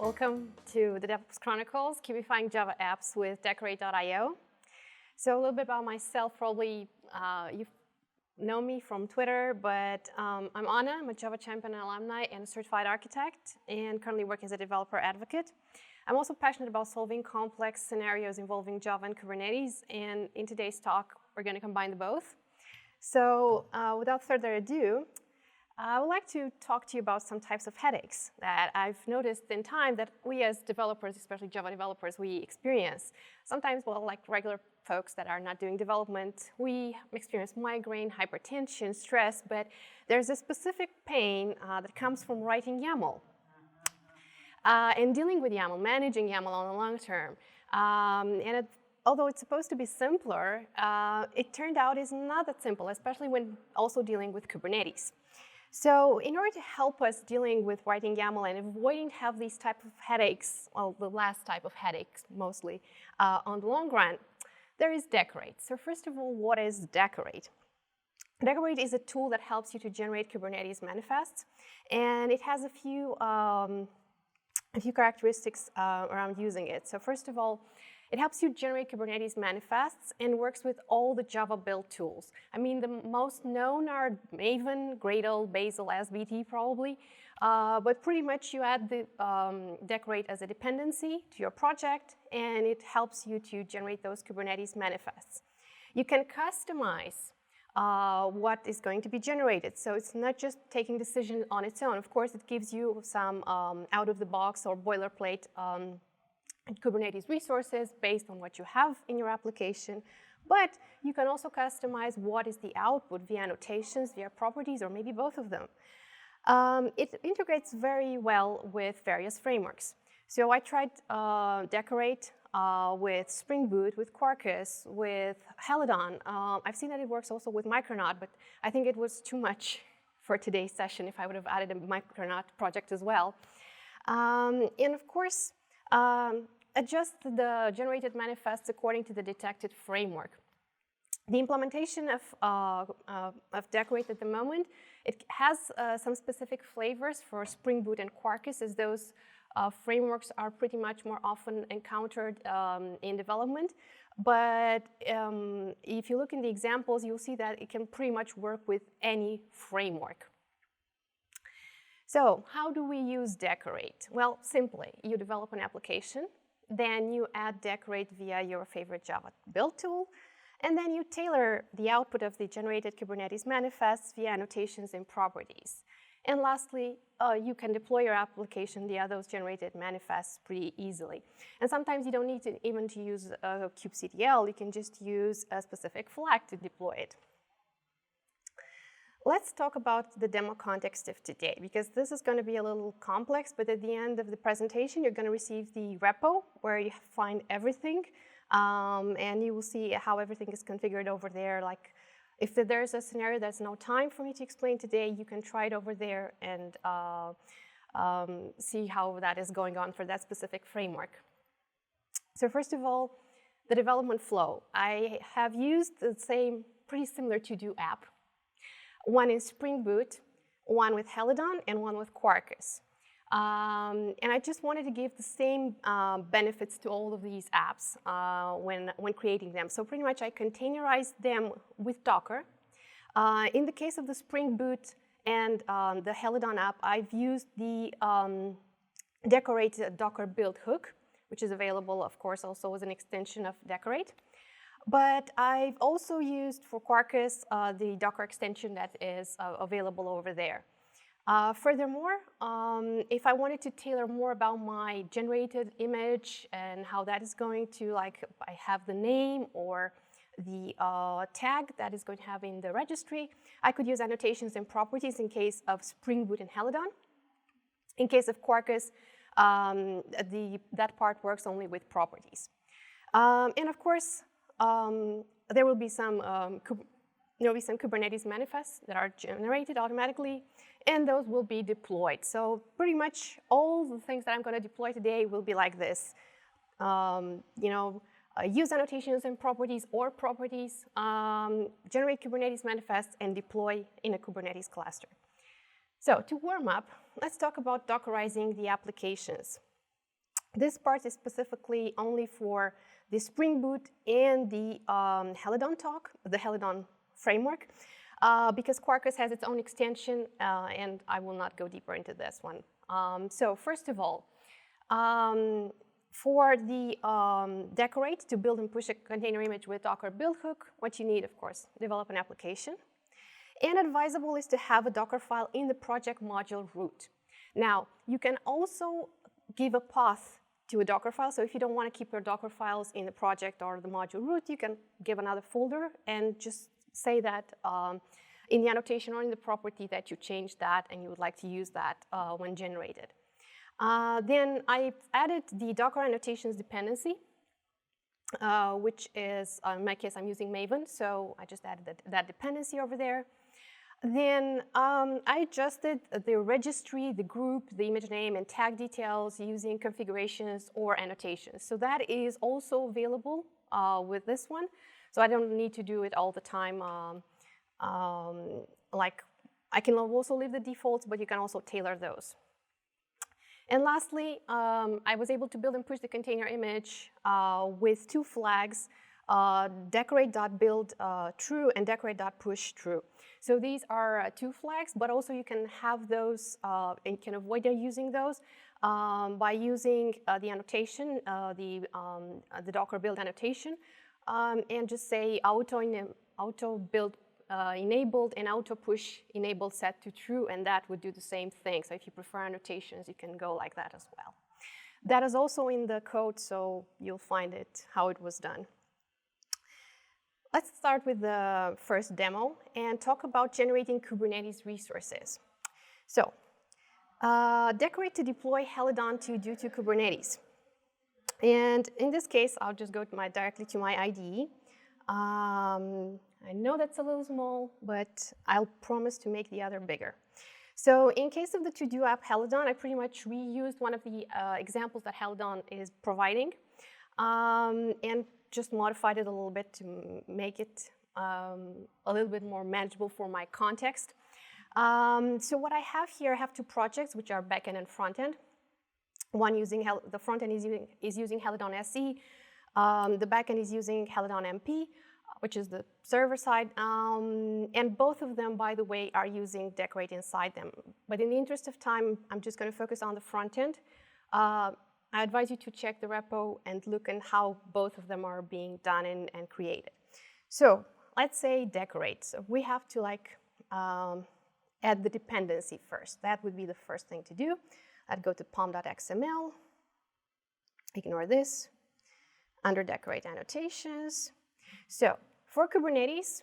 Welcome to the DevOps Chronicles, Kubifying Java apps with Dekorate.io. So a little bit about myself, probably you know me from Twitter, but I'm Anna. I'm a Java champion alumni and a certified architect, and currently work as a developer advocate. I'm also passionate about solving complex scenarios involving Java and Kubernetes, and in today's talk, we're going to combine the both. So without further ado, I would like to talk to you about some types of headaches that I've noticed in time that we as developers, especially Java developers, we experience. Sometimes, well, like regular folks that are not doing development, we experience migraine, hypertension, stress, but there's a specific pain that comes from writing YAML. And dealing with YAML, managing YAML on the long term. Although it's supposed to be simpler, it turned out is not that simple, especially when also dealing with Kubernetes. So in order to help us dealing with writing YAML and avoiding have these type of headaches, well, the last type of headaches mostly, on the long run, there is Dekorate. So first of all, what is Dekorate? Dekorate is a tool that helps you to generate Kubernetes manifests, and it has a few characteristics around using it. So first of all, it helps you generate Kubernetes manifests and works with all the Java build tools. I mean, the most known are Maven, Gradle, Bazel, SBT probably, but pretty much you add the Dekorate as a dependency to your project, and it helps you to generate those Kubernetes manifests. You can customize what is going to be generated. So it's not just taking decision on its own. Of course, it gives you some out-of-the-box or boilerplate Kubernetes resources based on what you have in your application, but you can also customize what is the output via annotations, via properties, or maybe both of them. It integrates very well with various frameworks. So I tried Dekorate with Spring Boot, with Quarkus, with Helidon. I've seen that it works also with Micronaut, but I think it was too much for today's session if I would have added a Micronaut project as well. And of course, adjust the generated manifests according to the detected framework. The implementation of Dekorate at the moment, it has some specific flavors for Spring Boot and Quarkus, as those frameworks are pretty much more often encountered in development. But if you look in the examples, you'll see that it can pretty much work with any framework. So how do we use Dekorate? Well, simply, you develop an application, then you add Dekorate via your favorite Java build tool, and then you tailor the output of the generated Kubernetes manifests via annotations and properties. And lastly, you can deploy your application via those generated manifests pretty easily. And sometimes you don't need to even to use kubectl, you can just use a specific flag to deploy it. Let's talk about the demo context of today, because this is going to be a little complex, but at the end of the presentation, you're going to receive the repo where you find everything, and you will see how everything is configured over there. Like, if there's a scenario that's no time for me to explain today, you can try it over there and see how that is going on for that specific framework. So first of all, the development flow. I have used the same pretty similar to-do app. One in Spring Boot, one with Helidon, and one with Quarkus. And I just wanted to give the same benefits to all of these apps when creating them. So pretty much I containerized them with Docker. In the case of the Spring Boot and the Helidon app, I've used the Dekorate Docker build hook, which is available, of course, also as an extension of Dekorate. But I've also used for Quarkus the Docker extension that is available over there. Furthermore, if I wanted to tailor more about my generated image and how that is going to, like, I have the name or the tag that is going to have in the registry, I could use annotations and properties in case of Spring Boot and Helidon. In case of Quarkus, that part works only with properties. And of course, there will be some Kubernetes manifests that are generated automatically, and those will be deployed. So pretty much all the things that I'm going to deploy today will be like this. Use annotations and properties or properties, generate Kubernetes manifests, and deploy in a Kubernetes cluster. So to warm up, let's talk about Dockerizing the applications. This part is specifically only for the Spring Boot and the Helidon the Helidon framework, because Quarkus has its own extension, and I will not go deeper into this one. So first of all, for the Dekorate, to build and push a container image with Docker build hook, what you need, of course, develop an application. And advisable is to have a Docker file in the project module root. Now, you can also give a path to a Docker file. So if you don't want to keep your Docker files in the project or the module root, you can give another folder and just say that in the annotation or in the property that you changed that and you would like to use that when generated. Then I added the Docker annotations dependency, which is, in my case, I'm using Maven, so I just added that dependency over there. Then I adjusted the registry, the group, the image name, and tag details using configurations or annotations. So that is also available with this one. So I don't need to do it all the time. Like I can also leave the defaults, but you can also tailor those. And lastly, I was able to build and push the container image with two flags, decorate.build true and decorate.push true. So these are two flags, but also you can have those and you can avoid using those by using the annotation, the Docker build annotation, and just say auto build enabled and auto push enabled set to true, and that would do the same thing. So if you prefer annotations, you can go like that as well. That is also in the code, so you'll find it, how it was done. Let's start with the first demo and talk about generating Kubernetes resources. So, Dekorate to deploy Helidon due to Kubernetes. And in this case, I'll just go directly to my IDE. I know that's a little small, but I'll promise to make the other bigger. So in case of the to-do app Helidon, I pretty much reused one of the examples that Helidon is providing and just modified it a little bit to make it a little bit more manageable for my context. So what I have here, I have two projects, which are backend and frontend. One using the frontend is using Helidon SE. The backend is using Helidon MP, which is the server side. And both of them, by the way, are using Dekorate inside them. But in the interest of time, I'm just going to focus on the front end. I advise you to check the repo and look at how both of them are being done and created. So let's say Dekorate. So we have to add the dependency first. That would be the first thing to do. I'd go to pom.xml, ignore this, under Dekorate annotations. So for Kubernetes,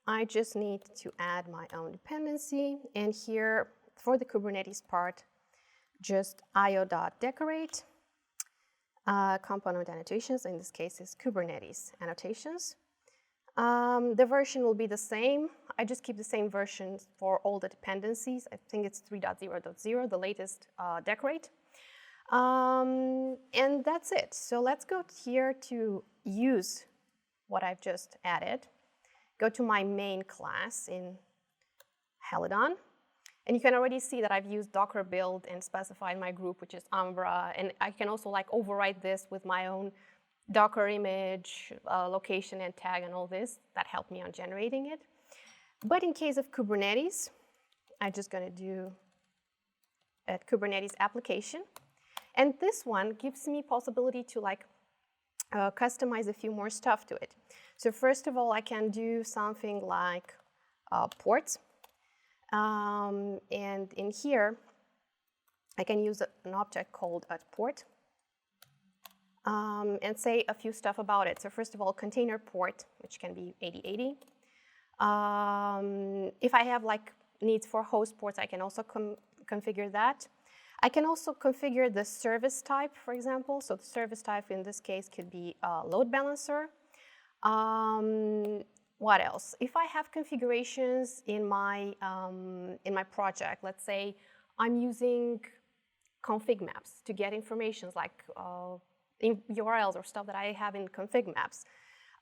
I just need to add my own dependency. And here, for the Kubernetes part, just io.dekorate, component annotations, in this case is Kubernetes annotations. The version will be the same. I just keep the same version for all the dependencies. I think it's 3.0.0, the latest Dekorate. And that's it. So let's go here to use what I've just added. Go to my main class in Helidon. And you can already see that I've used Docker build and specified my group, which is Umbra. And I can also override this with my own Docker image, location and tag and all this. That helped me on generating it. But in case of Kubernetes, I'm just going to do a Kubernetes application. And this one gives me possibility to customize a few more stuff to it. So first of all, I can do something like ports. And in here, I can use an object called port and say a few stuff about it. So first of all, container port, which can be 8080. If I have needs for host ports, I can also configure that. I can also configure the service type, for example. So the service type in this case could be a load balancer. What else? If I have configurations in my project, let's say I'm using config maps to get informations like in URLs or stuff that I have in config maps,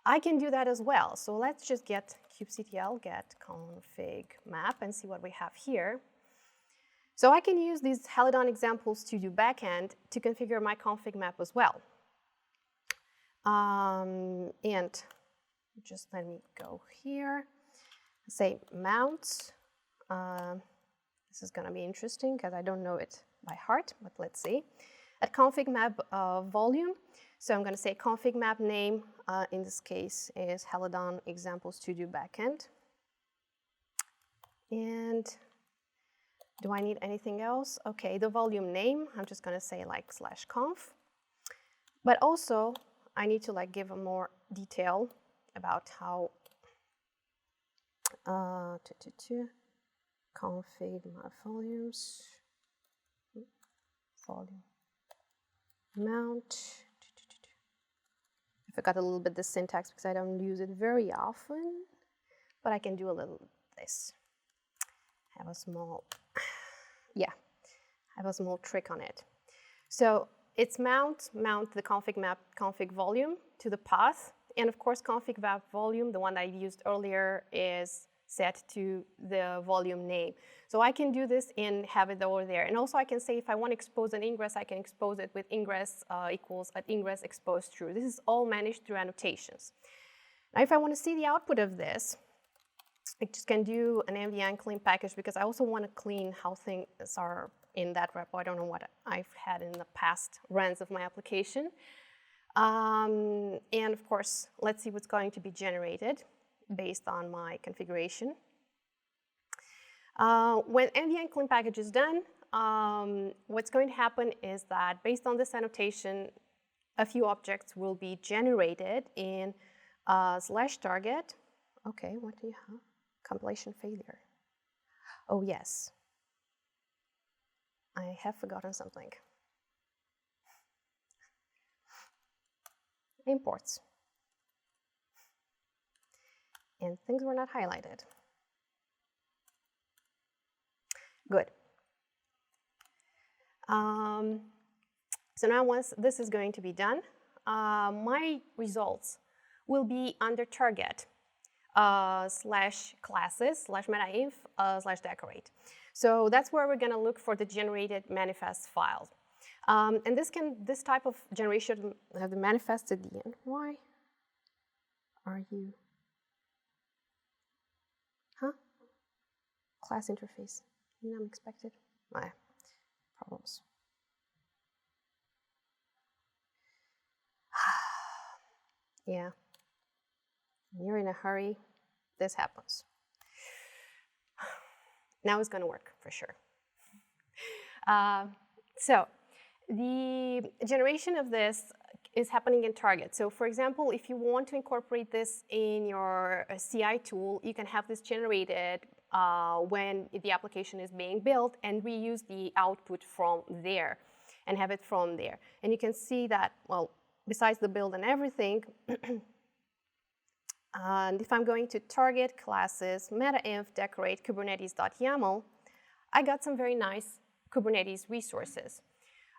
I can do that as well. So let's just get kubectl get config map and see what we have here. So I can use these Helidon examples to do backend to configure my config map as well. And just let me go here, say mount. This is going to be interesting because I don't know it by heart, but let's see. At config map volume, so I'm going to say config map name, in this case, is Helidon example studio backend. And do I need anything else? Okay, the volume name, I'm just going to say like /conf. But also, I need to like give a more detail about how config my volumes, volume mount. I forgot a little bit the syntax because I don't use it very often, but I can do a little this. Have a small, yeah, have a small trick on it. So it's mount the config map, config volume to the path. And of course, config map volume, the one I used earlier, is set to the volume name. So I can do this and have it over there. And also I can say if I want to expose an ingress, I can expose it with ingress equals at ingress expose true. This is all managed through annotations. Now if I want to see the output of this, I just can do an mvn clean package because I also want to clean how things are in that repo. I don't know what I've had in the past runs of my application. And of course, let's see what's going to be generated based on my configuration. When mvn clean package is done, what's going to happen is that based on this annotation, a few objects will be generated in /target. Okay, what do you have? Compilation failure. Oh yes, I have forgotten something. Imports. And things were not highlighted. Good. So now once this is going to be done, my results will be under target /classes/metainf /decorate. So that's where we're going to look for the generated manifest file. And this type of generation have the manifest at the end. Why are you? Huh? Class interface. Unexpected. Problems. Yeah. When you're in a hurry, this happens. Now it's going to work for sure. So the generation of this is happening in Target. So for example, if you want to incorporate this in your CI tool, you can have this generated when the application is being built and reuse the output from there and have it from there. And you can see that, well, besides the build and everything, and if I'm going to target classes, metainf dekorate kubernetes.yaml, I got some very nice Kubernetes resources.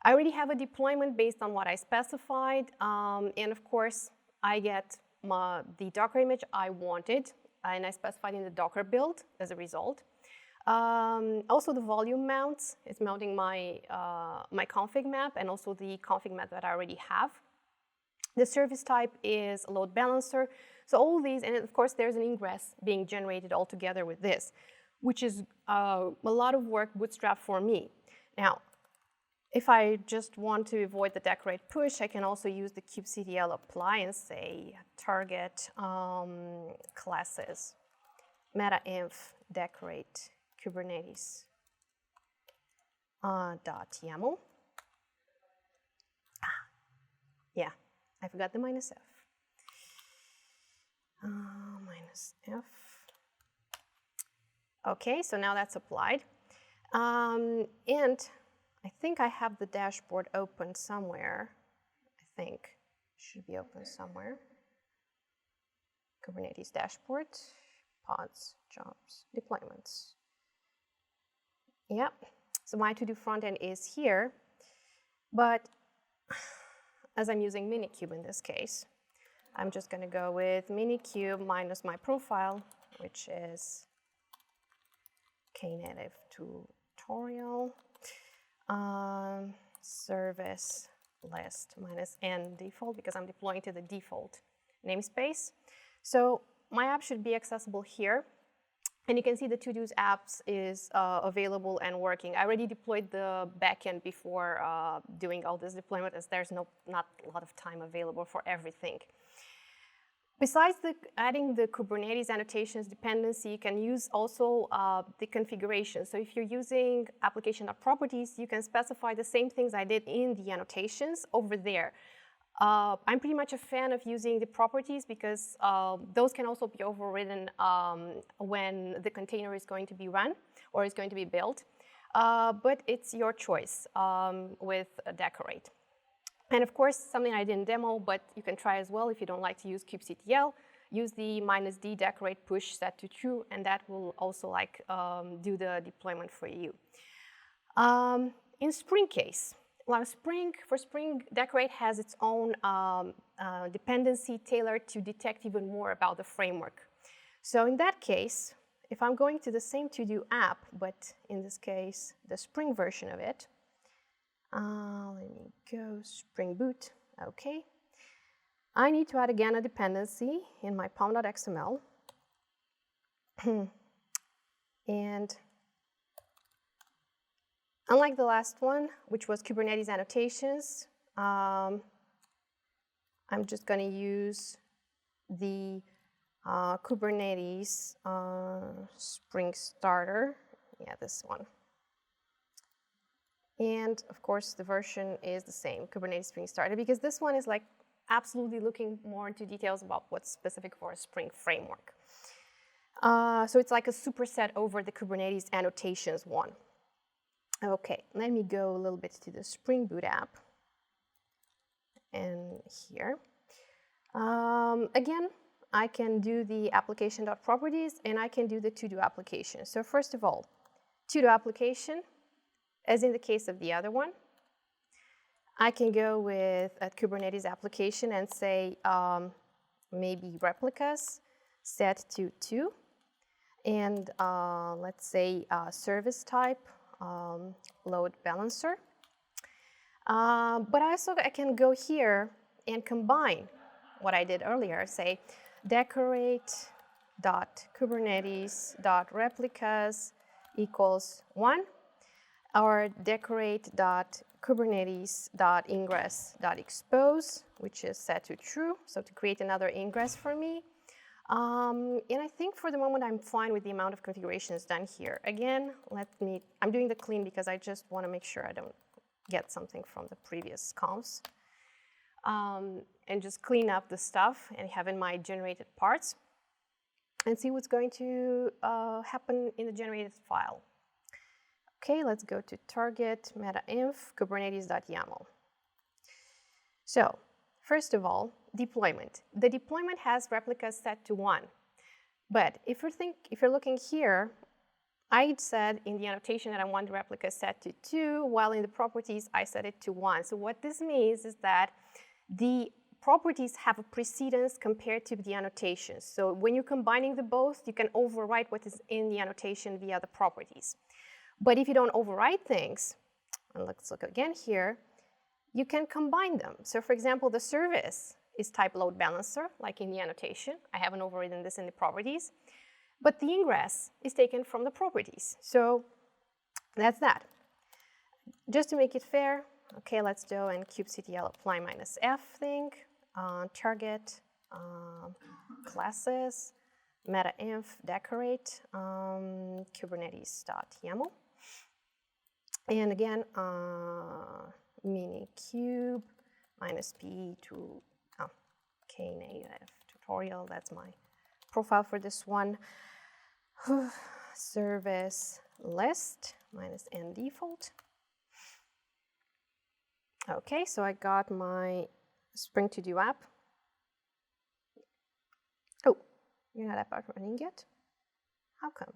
I already have a deployment based on what I specified, and of course, I get the Docker image I wanted, and I specified in the Docker build as a result. Also, the volume mounts, it's mounting my, my config map and also the config map that I already have. The service type is a load balancer. So all these, and of course, there's an ingress being generated all together with this, which is a lot of work bootstrap for me. Now, if I just want to avoid the decorate push, I can also use the kubectl apply and say target classes metainf dekorate kubernetes .yaml. Yeah, I forgot the -f. -f. Okay, so now that's applied. And I think I have the dashboard open somewhere. I think it should be open somewhere. Kubernetes dashboard, pods, jobs, deployments. Yep, so my to-do front end is here, but as I'm using Minikube in this case, I'm just going to go with Minikube minus my profile, which is knative tutorial service list minus n default, because I'm deploying to the default namespace. So my app should be accessible here. And you can see the to-dos apps is available and working. I already deployed the backend before doing all this deployment, as there's not a lot of time available for everything. Besides adding the Kubernetes annotations dependency, you can use also the configuration. So if you're using application.properties, you can specify the same things I did in the annotations over there. I'm pretty much a fan of using the properties because those can also be overridden when the container is going to be run or is going to be built. But it's your choice with Dekorate. And of course, something I didn't demo, but you can try as well if you don't like to use kubectl, use the -d dekorate push set to true, and that will also do the deployment for you. In Spring case, well, for Spring, Dekorate has its own dependency tailored to detect even more about the framework. So in that case, if I'm going to the same to-do app, but in this case, the Spring version of it, let me go Spring Boot, okay. I need to add again a dependency in my pom.xml. And unlike the last one, which was Kubernetes annotations, I'm just going to use the Kubernetes Spring Starter. Yeah, this one. And of course, the version is the same, Kubernetes Spring Starter, because this one is absolutely looking more into details about what's specific for a Spring framework. So it's like a superset over the Kubernetes annotations one. Okay, let me go a little bit to the Spring Boot app. And here. Again, I can do the application.properties and I can do the to-do application. So first of all, to-do application, as in the case of the other one, I can go with a Kubernetes application and say maybe replicas set to 2. And let's say service type, load balancer. But also I can go here and combine what I did earlier, say dekorate.kubernetes.replicas equals 1, or dekorate.kubernetes.ingress.expose, which is set to true, so to create another ingress for me. And I think for the moment I'm fine with the amount of configurations done here. Again, I'm doing the clean because I just want to make sure I don't get something from the previous confs. And just clean up the stuff and have in my generated parts and see what's going to happen in the generated file. Okay, let's go to target meta-inf kubernetes.yaml. So first of all, deployment. The deployment has replicas set to 1. But if you're looking here, I said in the annotation that I want the replica set to 2, while in the properties I set it to 1. So what this means is that the properties have a precedence compared to the annotations. So when you're combining the both, you can overwrite what is in the annotation via the properties. But if you don't overwrite things, and let's look again here, you can combine them. So for example, the service is type load balancer, like in the annotation. I haven't overridden this in the properties. But the ingress is taken from the properties. So that's that. Just to make it fair, okay, let's do an kubectl apply -f thing, target, classes, meta-inf, dekorate, kubernetes.yaml. And again, minikube -p to knative tutorial. That's my profile for this one. Service list -n default. Okay, so I got my Spring to-do app. Oh, you're not up running yet? How come?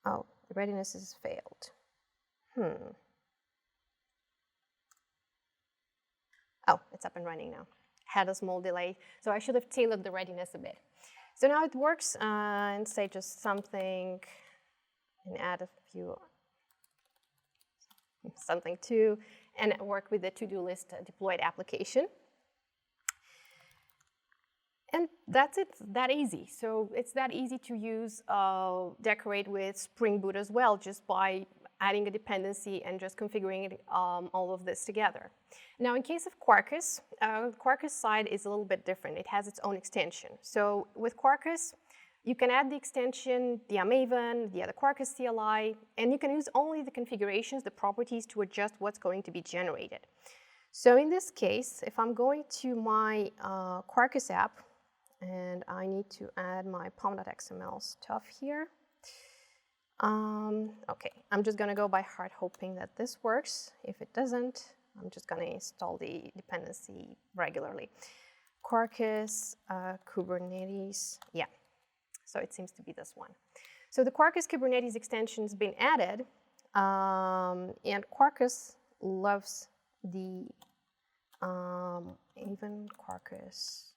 Oh, the readiness has failed. Oh, it's up and running now. Had a small delay, so I should have tailored the readiness a bit. So now it works, and say just something and add a few something too, and work with the to-do list deployed application. And that's it, that easy. So it's that easy to use Dekorate with Spring Boot as well, just by adding a dependency and just configuring it, all of this together. Now, in case of Quarkus, Quarkus side is a little bit different. It has its own extension. So with Quarkus, you can add the extension, the Maven, the other Quarkus CLI, and you can use only the configurations, the properties to adjust what's going to be generated. So in this case, if I'm going to my Quarkus app, and I need to add my pom.xml stuff here. Okay, I'm just going to go by heart, hoping that this works. If it doesn't, I'm just going to install the dependency regularly. Quarkus, Kubernetes, yeah. So it seems to be this one. So the Quarkus Kubernetes extension has been added, and Quarkus loves the even Quarkus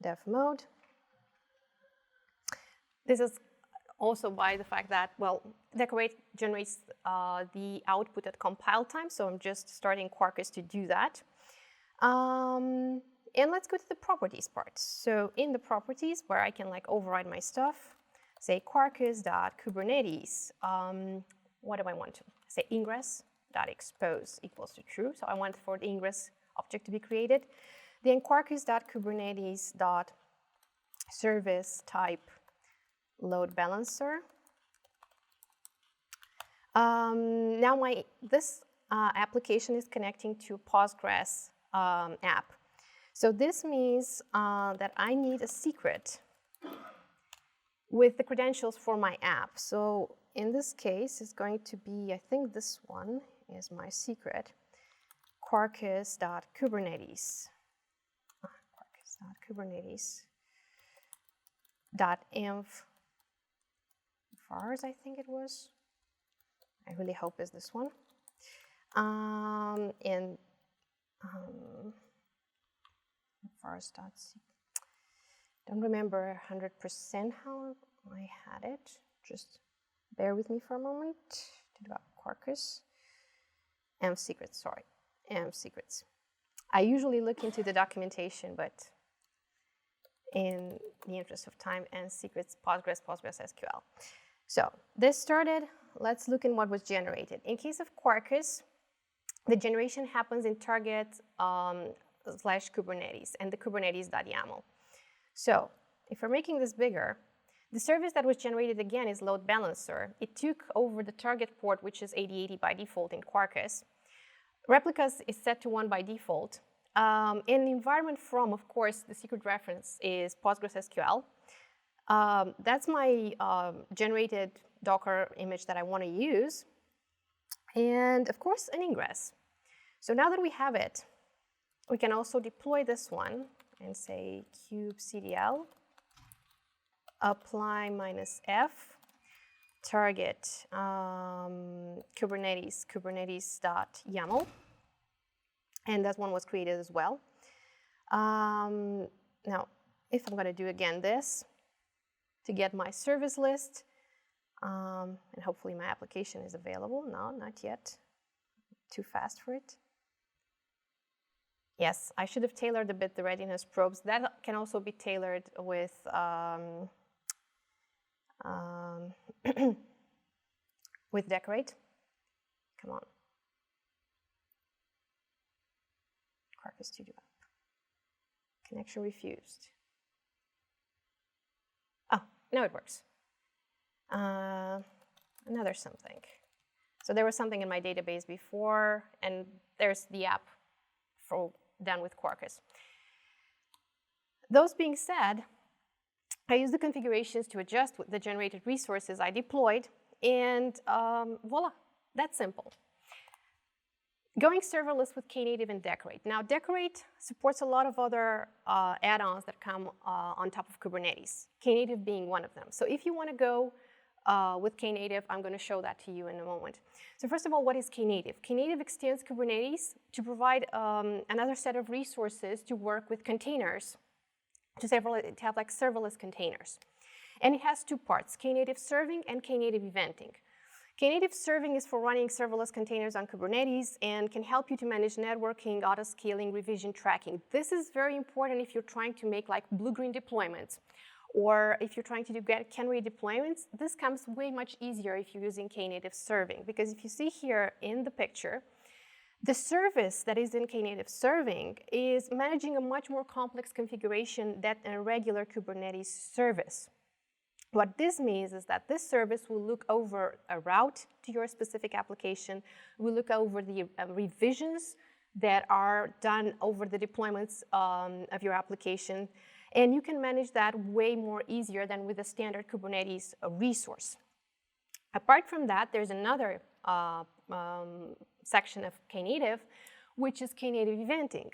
dev mode. This is also by the fact that, well, Dekorate generates the output at compile time, so I'm just starting Quarkus to do that. And let's go to the properties part. So in the properties, where I can like override my stuff, say Quarkus.Kubernetes. What do I want to say? Ingress.expose equals to true. So I want for the ingress object to be created. Then Quarkus.Kubernetes.service type load balancer. Now this application is connecting to Postgres app. So this means that I need a secret with the credentials for my app. So in this case, it's going to be, I think this one is my secret, Quarkus.Kubernetes. Quarkus.Kubernetes.env vars, I think it was. I really hope it's this one. And vars.c. Don't remember 100% how I had it. Just bear with me for a moment. Quarkus. Env secrets, sorry. Env secrets. I usually look into the documentation, but in the interest of time, and secrets, Postgres SQL. So this started. Let's look in what was generated. In case of Quarkus, the generation happens in target /Kubernetes and the Kubernetes.yaml. So if we're making this bigger, the service that was generated again is load balancer. It took over the target port, which is 8080 by default in Quarkus. Replicas is set to 1 by default. In the environment from, of course, the secret reference is Postgres SQL. That's my generated Docker image that I want to use. And of course, an ingress. So now that we have it, we can also deploy this one and say kubectl apply -f target kubernetes.yaml, and that one was created as well. Now, if I'm going to do again this to get my service list, and hopefully my application is available. No, not yet. Too fast for it. Yes, I should have tailored a bit the readiness probes. That can also be tailored with with Dekorate. Come on. Quarkus Studio app. Connection refused. Oh, now it works. Another something. So there was something in my database before, and there's the app done with Quarkus. Those being said, I use the configurations to adjust the generated resources I deployed, and voila, that's simple. Going serverless with Knative and Dekorate. Now, Dekorate supports a lot of other add-ons that come on top of Kubernetes, Knative being one of them. So if you want to go with Knative, I'm going to show that to you in a moment. So first of all, what is Knative? Knative extends Kubernetes to provide another set of resources to work with containers, to have like serverless containers. And it has two parts, Knative serving and Knative eventing. Knative serving is for running serverless containers on Kubernetes and can help you to manage networking, auto-scaling, revision tracking. This is very important if you're trying to make like blue-green deployments, or if you're trying to do canary deployments. This comes way much easier if you're using Knative serving, because if you see here in the picture, the service that is in Knative serving is managing a much more complex configuration than a regular Kubernetes service. What this means is that this service will look over a route to your specific application, will look over the revisions that are done over the deployments of your application, and you can manage that way more easier than with a standard Kubernetes resource. Apart from that, there's another section of Knative, which is Knative eventing.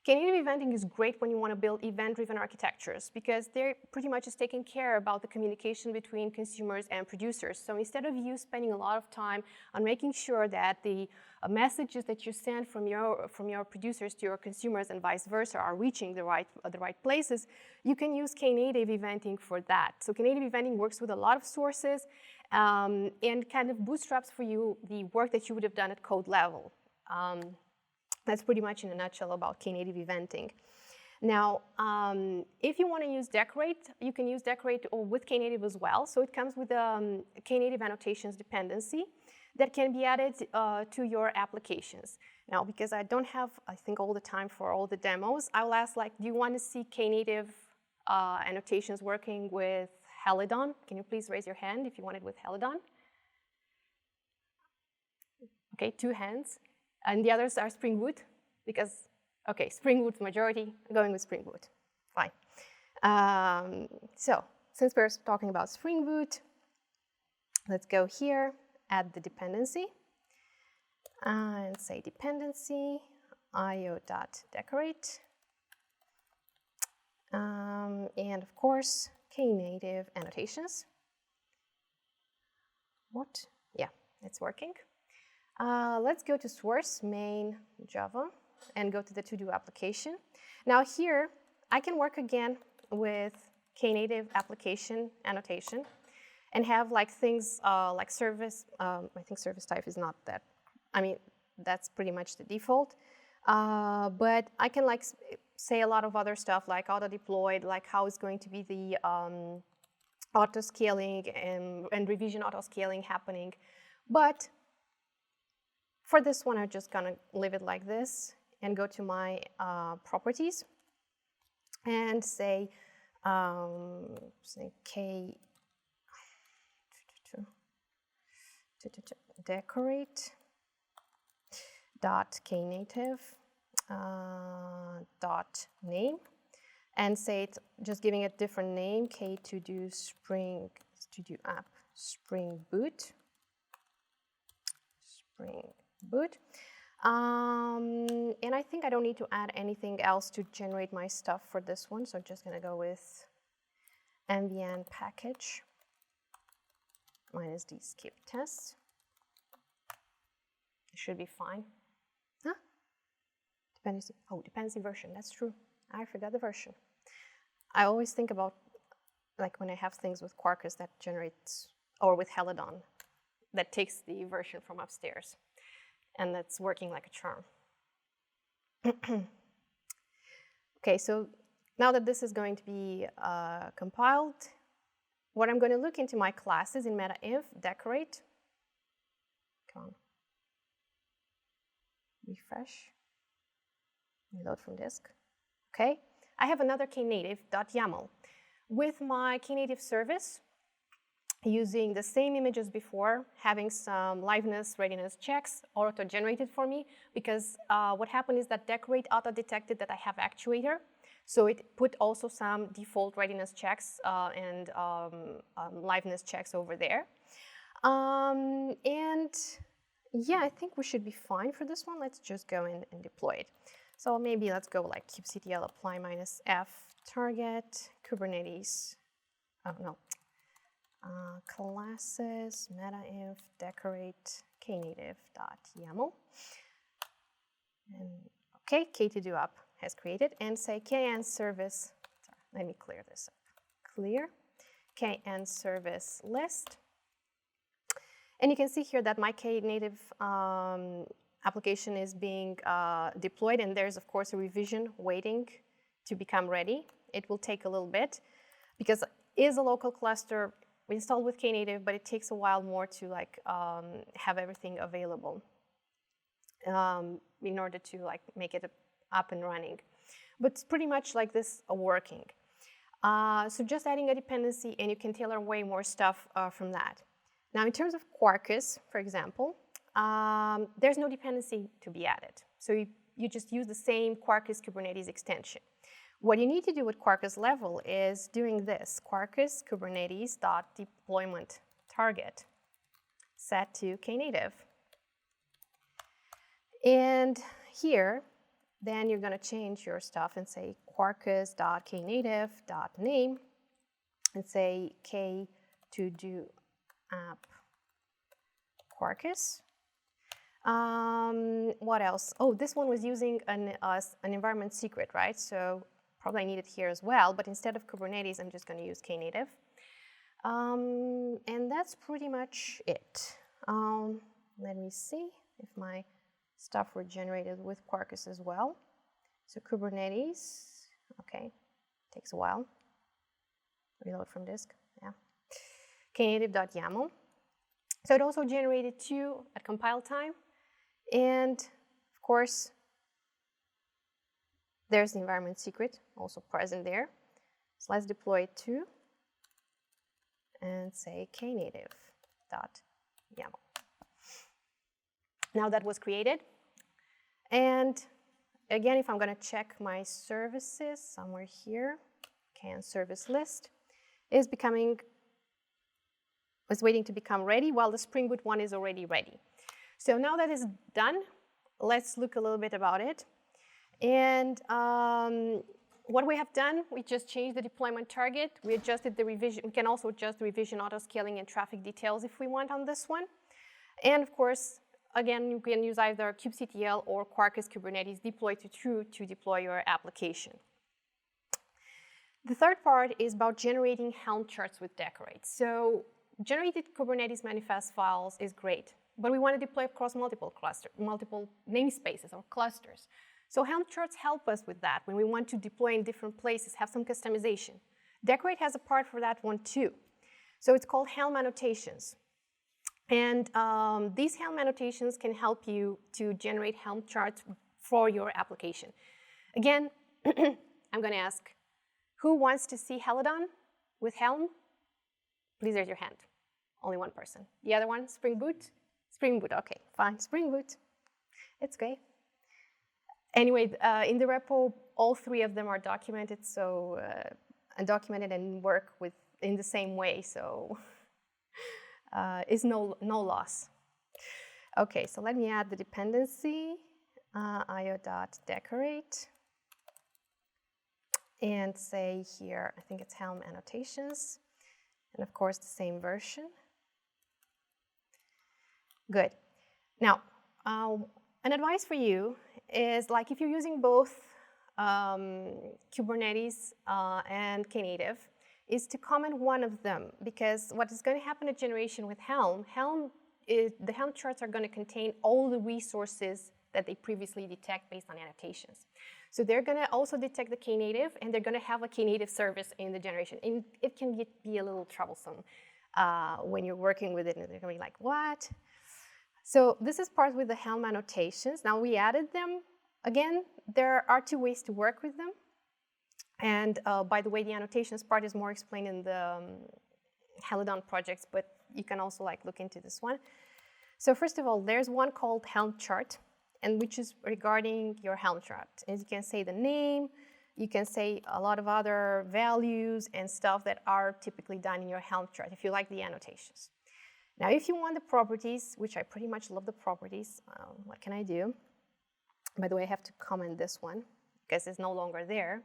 Knative eventing is great when you want to build event-driven architectures, because they're pretty much just taking care about the communication between consumers and producers. So instead of you spending a lot of time on making sure that the messages that you send from your producers to your consumers and vice versa are reaching the right places, you can use Knative eventing for that. So Knative eventing works with a lot of sources and kind of bootstraps for you the work that you would have done at code level. That's pretty much in a nutshell about Knative eventing. Now, if you want to use Dekorate, you can use Dekorate with Knative as well. So it comes with a Knative annotations dependency that can be added to your applications. Now, because I don't have, I think, all the time for all the demos, I'll ask, like, do you want to see Knative annotations working with Helidon? Can you please raise your hand if you want it with Helidon? Okay, 2 hands. And the others are Spring Boot, because, okay, Spring Boot's majority, I'm going with Spring Boot. Fine. So, since we're talking about Spring Boot, let's go here, add the dependency, and say dependency, io.decorate, and of course, Knative annotations. What? Yeah, it's working. Let's go to source, main, Java, and go to the to-do application. Now here, I can work again with Knative application annotation and have like things like service. I think service type is not that. I mean, that's pretty much the default. But I can like say a lot of other stuff like auto-deployed, like how it's going to be the auto-scaling and revision auto-scaling happening. But for this one, I'm just gonna leave it like this and go to my properties and say decorate .knative .name and say it, just giving it a different name, k2do spring to-do app spring boot. And I think I don't need to add anything else to generate my stuff for this one, so I'm just going to go with nvn package minus the skip test. It should be fine. Huh? Dependency version, that's true. I forgot the version. I always think about, like, when I have things with Quarkus that generates, or with Helidon, that takes the version from upstairs. And that's working like a charm. Okay, so now that this is going to be compiled, what I'm going to look into my classes in meta-inf, Dekorate. Come on. Refresh. Reload from disk. Okay, I have another knative.yaml. With my Knative service, using the same image as before, having some liveness, readiness checks auto-generated for me, because what happened is that Dekorate auto-detected that I have actuator, so it put also some default readiness checks and liveness checks over there. And yeah, I think we should be fine for this one. Let's just go in and deploy it. So maybe let's go like kubectl apply -f target Kubernetes, oh no, classes meta-inf dekorate knative.yaml. And okay, k2do app has created, and say kn service, sorry, let me clear this up. Clear kn service list. And you can see here that my Knative application is being deployed, and there's, of course, a revision waiting to become ready. It will take a little bit because it is a local cluster installed with Knative, but it takes a while more to have everything available in order to make it up and running. But it's pretty much like this working. So just adding a dependency, and you can tailor way more stuff from that. Now, in terms of Quarkus, for example, there's no dependency to be added. So you just use the same Quarkus Kubernetes extension. What you need to do with Quarkus level is doing this, Quarkus Kubernetes.deployment target set to Knative. And here, then you're going to change your stuff and say quarkus.knative.name and say k to do app Quarkus. What else? Oh, this one was using an environment secret, right? So probably I need it here as well, but instead of Kubernetes, I'm just going to use Knative. And that's pretty much it. Let me see if my stuff were generated with Quarkus as well. So Kubernetes, okay, takes a while. Reload from disk, yeah. Knative.yaml. So it also generated 2 at compile time. And of course, there's the environment secret also present there. So let's deploy it too and say knative.yaml. Now that was created. And again, if I'm going to check my services somewhere here, can service list is waiting to become ready while the Spring Boot one is already ready. So now that is done, let's look a little bit about it. And what we have done, we just changed the deployment target. We adjusted the revision. We can also adjust the revision auto-scaling and traffic details if we want on this one. And of course, again, you can use either kubectl or Quarkus Kubernetes deploy to true to deploy your application. The third part is about generating Helm charts with Dekorate. So generated Kubernetes manifest files is great, but we want to deploy across multiple namespaces or clusters. So Helm charts help us with that when we want to deploy in different places, have some customization. Dekorate has a part for that one too. So it's called Helm annotations. And these Helm annotations can help you to generate Helm charts for your application. Again, I'm going to ask, who wants to see Helidon with Helm? Please raise your hand. Only one person. The other one, Spring Boot? Spring Boot, okay, fine, Spring Boot. It's great. Anyway, in the repo, all 3 of them are documented, so undocumented and work in the same way, so is no loss. Okay, so let me add the dependency, io.decorate, and say here, I think it's Helm annotations, and of course the same version. Good. Now, an advice for you is if you're using both Kubernetes and Knative, is to comment one of them, because what is going to happen at generation with Helm, the Helm charts are going to contain all the resources that they previously detect based on annotations. So they're going to also detect the Knative, and they're going to have a Knative service in the generation. And it can be a little troublesome when you're working with it, and they're going to be like, what? So this is part with the Helm annotations. Now we added them. Again, there are 2 ways to work with them. And by the way, the annotations part is more explained in the Helidon projects, but you can also look into this one. So first of all, there's one called Helm chart, and which is regarding your Helm chart. As you can say the name, you can say a lot of other values and stuff that are typically done in your Helm chart if you like the annotations. Now, if you want the properties, which I pretty much love the properties, what can I do? By the way, I have to comment this one because it's no longer there.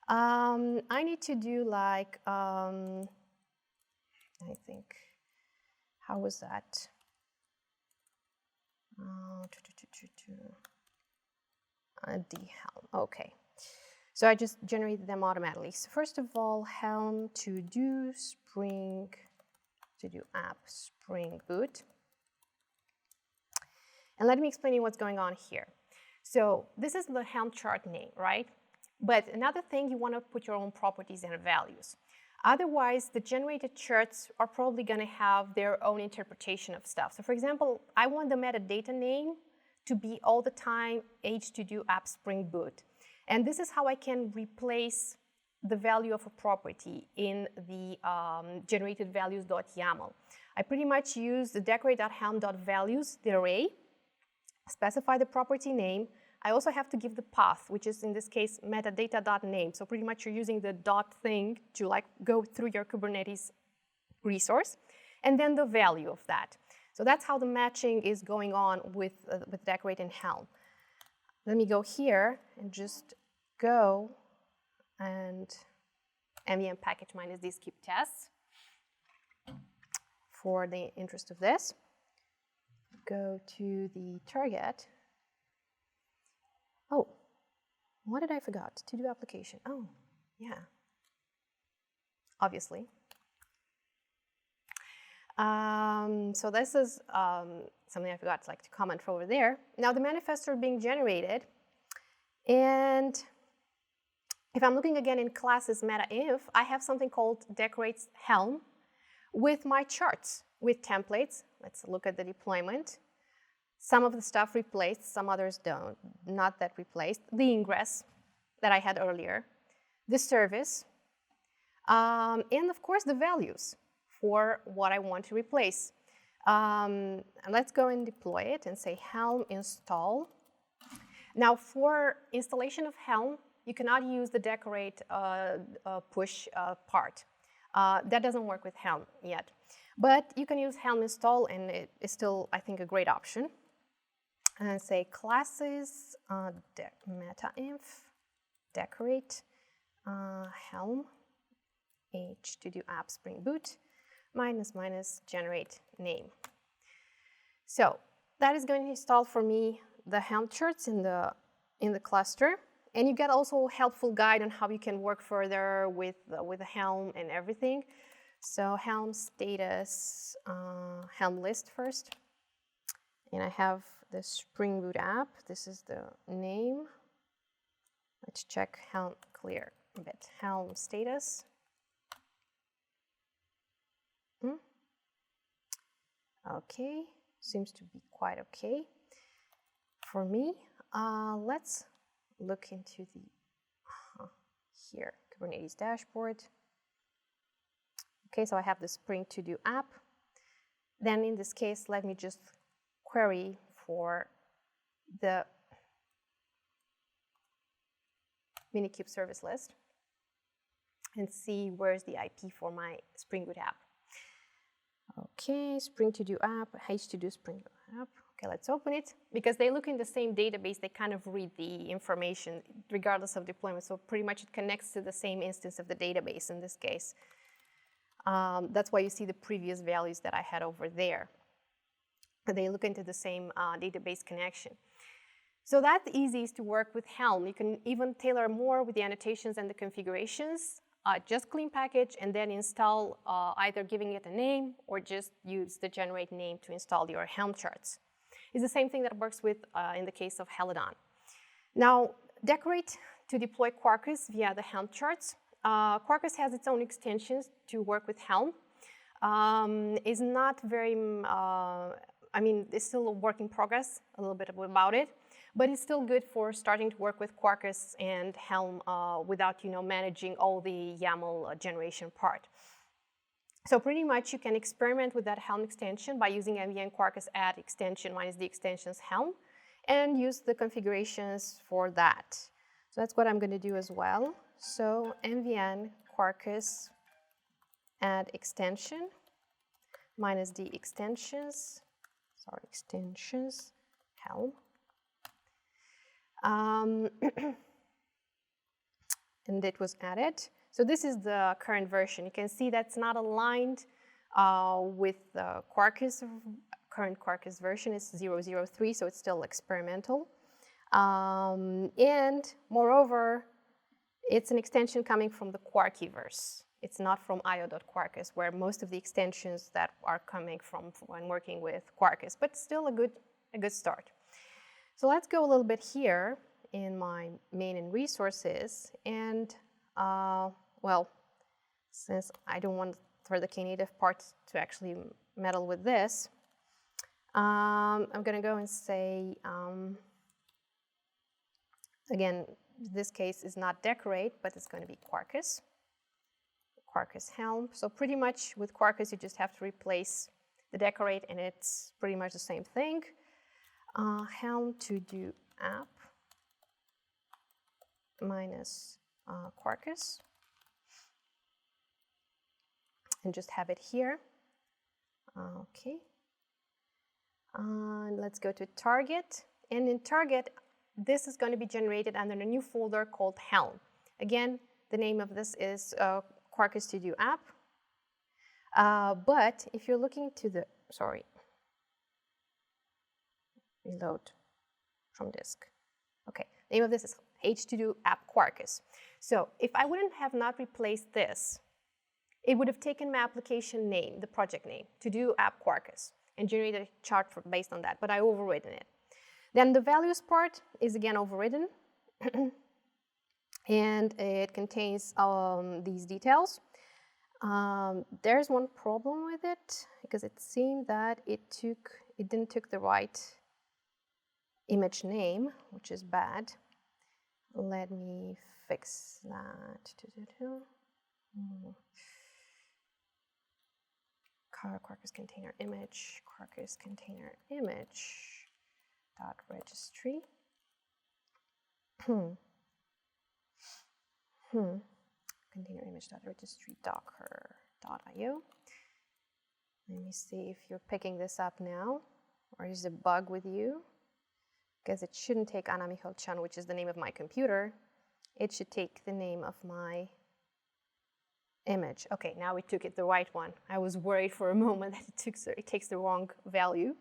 I need to do I think, how was that? The Helm, okay. So I just generated them automatically. So first of all, Helm to do Spring to do app Spring Boot. And let me explain you what's going on here. So this is the Helm chart name, right? But another thing, you want to put your own properties and values. Otherwise, the generated charts are probably going to have their own interpretation of stuff. So for example, I want the metadata name to be all the time h2do app Spring Boot. And this is how I can replace the value of a property in the generated values.yaml. I pretty much use the dekorate.helm.values, the array, specify the property name. I also have to give the path, which is in this case metadata.name. So pretty much you're using the dot thing to like go through your Kubernetes resource, and then the value of that. So that's how the matching is going on with Dekorate and Helm. Let me go here and just go and nvm package minus these keep tests for the interest of this. Go to the target. Oh, what did I forgot? To do application. Oh, yeah. Obviously. So this is something I forgot to comment over there. Now the manifests are being generated, and if I'm looking again in classes meta-inf, I have something called Dekorate's Helm with my charts, with templates. Let's look at the deployment. Some of the stuff replaced, some others don't, not that replaced. The ingress that I had earlier, the service, and of course the values for what I want to replace. And let's go and deploy it and say Helm install. Now for installation of Helm, you cannot use the Dekorate push part. That doesn't work with Helm yet. But you can use Helm install, and it is still, I think, a great option. And say classes, meta-inf, Dekorate, Helm, h2do app Spring Boot, minus generate name. So that is going to install for me the Helm charts in the cluster. And you get also a helpful guide on how you can work further with the Helm and everything. So Helm status, Helm list first. And I have the Spring Boot app. This is the name. Let's check Helm clear a bit. Helm status. Okay, seems to be quite okay for me. Let's look into the here Kubernetes dashboard. Okay, so I have the Spring to do app. Then in this case, let me just query for the Minikube service list and see where's the IP for my Spring Boot app. Okay, Spring to do app, h2do Spring Boot app. Okay, let's open it. Because they look in the same database, they kind of read the information regardless of deployment. So pretty much it connects to the same instance of the database in this case. That's why you see the previous values that I had over there. They look into the same database connection. So that's easy to work with Helm. You can even tailor more with the annotations and the configurations. Just clean package and then install either giving it a name or just use the generate name to install your Helm charts. It's the same thing that works with in the case of Helidon. Now, Dekorate to deploy Quarkus via the Helm charts. Quarkus has its own extensions to work with Helm. Is not very, I mean, it's still a work in progress, a little bit about it, but it's still good for starting to work with Quarkus and Helm without, managing all the YAML generation part. So pretty much you can experiment with that Helm extension by using nvn Quarkus add extension minus the extensions Helm and use the configurations for that. So that's what I'm going to do as well. So nvn Quarkus add extension minus the extensions, Helm. And it was added. So this is the current version. You can see that's not aligned with the Quarkus. Current Quarkus version is 0.0.3, so it's still experimental. And moreover, It's an extension coming from the Quarkiverse. It's not from io.quarkus, where most of the extensions that are coming from when working with Quarkus, but still a good start. So let's go a little bit here in my main and resources, and well, since I don't want for the Knative part to actually meddle with this, I'm going to go and say, again, this case is not Dekorate, but it's going to be Quarkus. Quarkus Helm. So pretty much with Quarkus, you just have to replace the Dekorate, and it's pretty much the same thing. Helm to do app minus Quarkus, and just have it here. Okay. Let's go to target, and in target, this is going to be generated under a new folder called Helm. Again, the name of this is Quarkus Studio app. But if you're looking to the, reload from disk. Okay, the name of this is H2Do app Quarkus. So if I wouldn't have not replaced this, it would have taken my application name, the project name, to do app Quarkus, and generated a chart based on that, but I overridden it. Then the values part is again overridden, and it contains these details. There's one problem with it, because it seemed that it didn't take the right image name, which is bad. Let me fix that. Quarkus container image, Quarkus container image dot registry. Container image dot registry docker.io. Let me see if you're picking this up now, or is it a bug with you? Because it shouldn't take Anna Mihalceanu, which is the name of my computer. It should take the name of my image. Okay, now it took it the right one. I was worried for a moment that it takes the wrong value.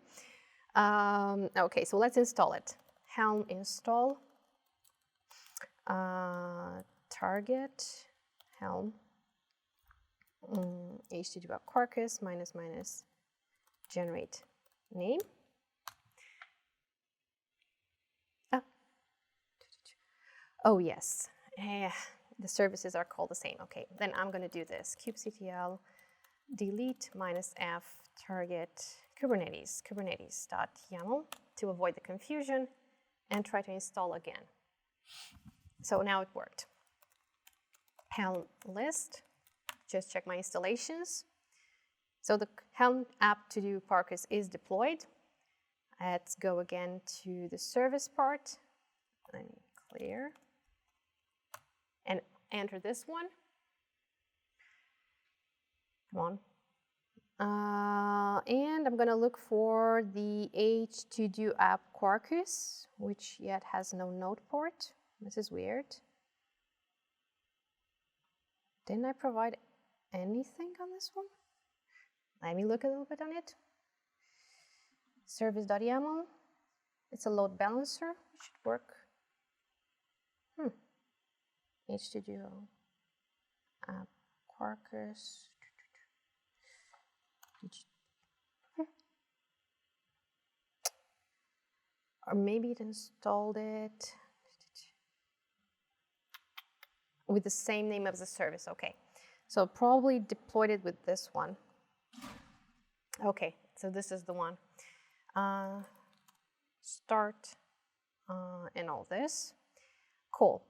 Okay, so let's install it. Helm install target Helm H2Do Quarkus minus generate name. Oh yes. The services are called the same. Okay, then I'm going to do this. kubectl delete -f target kubernetes.yaml to avoid the confusion, and try to install again. So now it worked. Helm list, just check my installations. So the Helm app to do Quarkus is deployed. Let's go again to the service part. Let me clear. And enter this one. Come on. And I'm going to look for the H2Do app Quarkus, which yet has no node port. This is weird. Didn't I provide anything on this one? Let me look a little bit on it. Service.yaml. It's a load balancer. It should work. H2Do app Quarkus. Or maybe it installed it with the same name as the service. Okay, so probably deployed it with this one. Okay, so this is the one. Start and all this. Cool.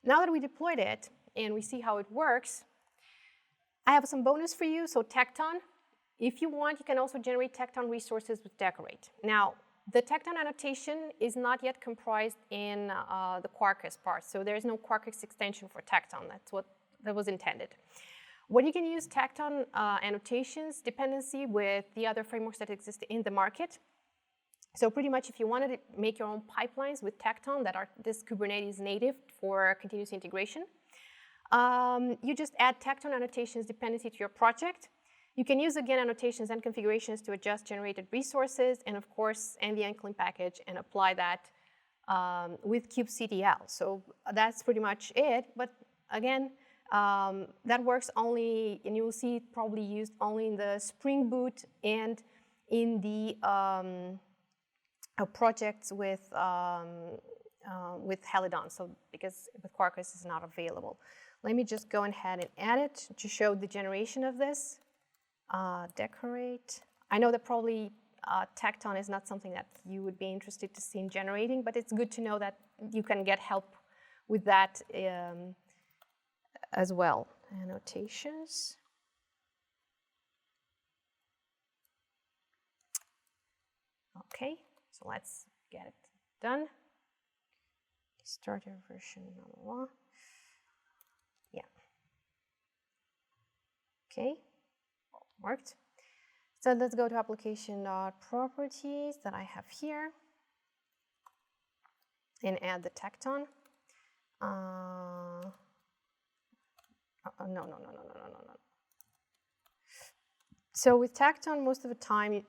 Now that we deployed it and we see how it works, I have some bonus for you. So Tekton, if you want, you can also generate Tekton resources with Dekorate. Now, the Tekton annotation is not yet comprised in the Quarkus part, so there's no Quarkus extension for Tekton. That's what that was intended. What you can use Tekton annotations dependency with the other frameworks that exist in the market. So pretty much if you wanted to make your own pipelines with Tekton that are this Kubernetes native for continuous integration, you just add Tekton annotations dependency to your project. You can use, again, annotations and configurations to adjust generated resources, and of course, NVN clean package, and apply that with kubectl. So that's pretty much it. But again, that works only, and you will see it probably used only in the Spring Boot and in the projects with Helidon. So because with Quarkus is not available. Let me just go ahead and add it to show the generation of this. Dekorate. I know that probably Tekton is not something that you would be interested to see in generating, but it's good to know that you can get help with that as well. Annotations. Okay, so let's get it done. Starter version, blah, blah, blah. Yeah. Okay, worked. So let's go to application.properties that I have here and add the Tekton. No. So with Tekton, most of the time, you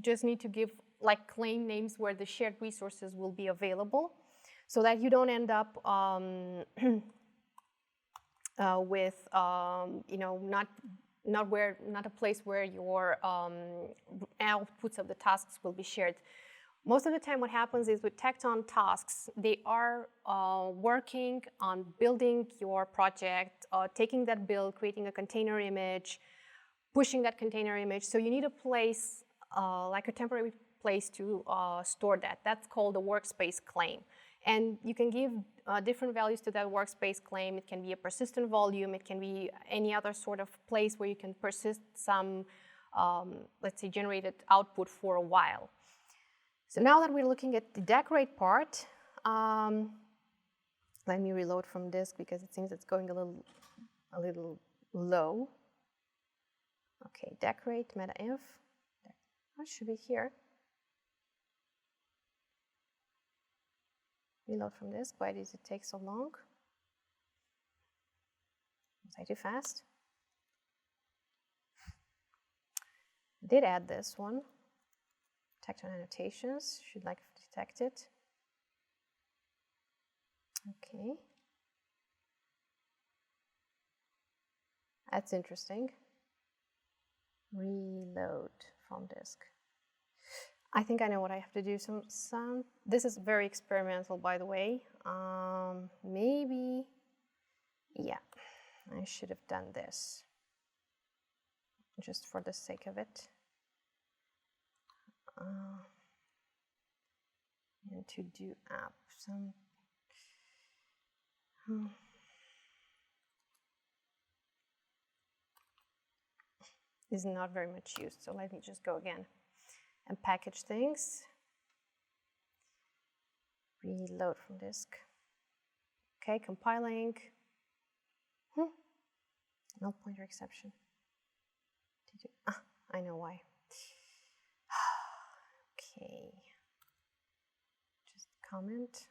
just need to give like claim names where the shared resources will be available, so that you don't end up with not a place where your outputs of the tasks will be shared. Most of the time what happens is with Tekton tasks, they are working on building your project, taking that build, creating a container image, pushing that container image. So you need a place, like a temporary place to store that. That's called a workspace claim. And you can give different values to that workspace claim. It can be a persistent volume. It can be any other sort of place where you can persist some, let's say, generated output for a while. So now that we're looking at the Dekorate part, let me reload from disk because it seems it's going a little low. Okay, Dekorate, meta-inf. That should be here. Reload from disk. Why does it take so long? Was I too fast? I did add this one. Tekton annotations. Should like detect it. Okay. That's interesting. Reload from disk. I think I know what I have to do. This is very experimental, by the way. Maybe, yeah, I should have done this just for the sake of it. And to do app is not very much used. So let me just go again and package things. Reload from disk. Okay, compiling. Null pointer exception. I know why. Okay. Just comment.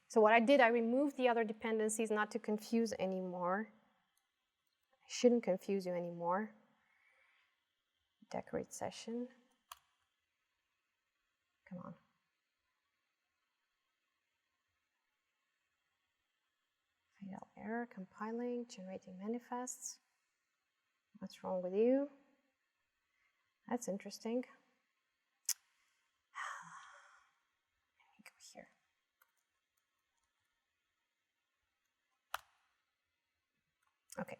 So what I did, I removed the other dependencies not to confuse anymore. I shouldn't confuse you anymore. Dekorate session. Come on. Fatal error, compiling, generating manifests. What's wrong with you? That's interesting. Let me go here. Okay,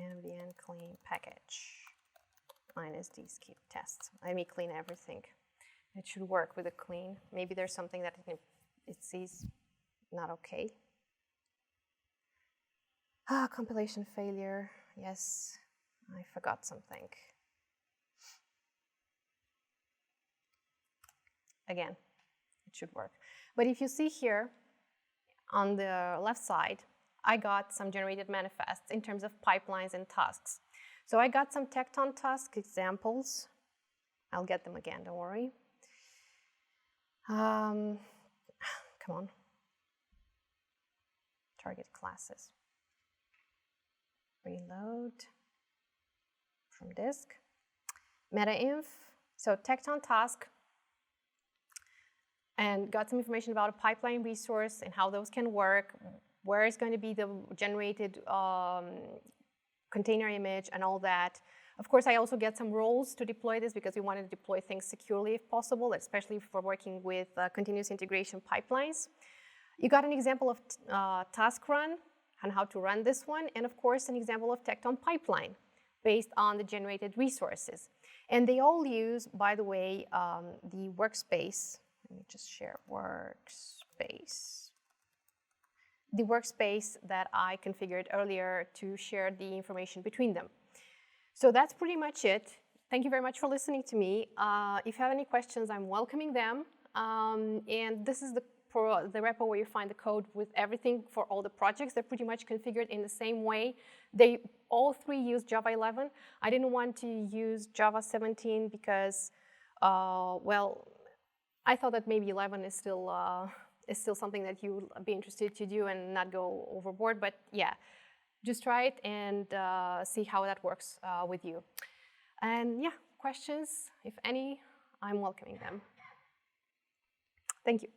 MVN clean package minus dskip test. Let me clean everything. It should work with a clean. Maybe there's something that it sees not okay. Compilation failure. Yes, I forgot something. Again, it should work. But if you see here on the left side, I got some generated manifests in terms of pipelines and tasks. So I got some Tekton task examples. I'll get them again, don't worry. Come on. Target classes. Reload from disk. Metainf, so Tecton task, and got some information about a pipeline resource and how those can work, where is going to be the generated container image and all that. Of course, I also get some roles to deploy this because we wanted to deploy things securely if possible, especially for working with continuous integration pipelines. You got an example of task run and how to run this one, and of course, an example of Tecton pipeline based on the generated resources. And they all use, by the way, the workspace. Let me just share workspace. The workspace that I configured earlier to share the information between them. So that's pretty much it. Thank you very much for listening to me. If you have any questions, I'm welcoming them. And this is the repo where you find the code with everything for all the projects. They're pretty much configured in the same way. They all three use Java 11. I didn't want to use Java 17 because, well, I thought that maybe 11 is still something that you would be interested to do and not go overboard. But yeah, just try it and see how that works with you. And yeah, questions, if any, I'm welcoming them. Thank you.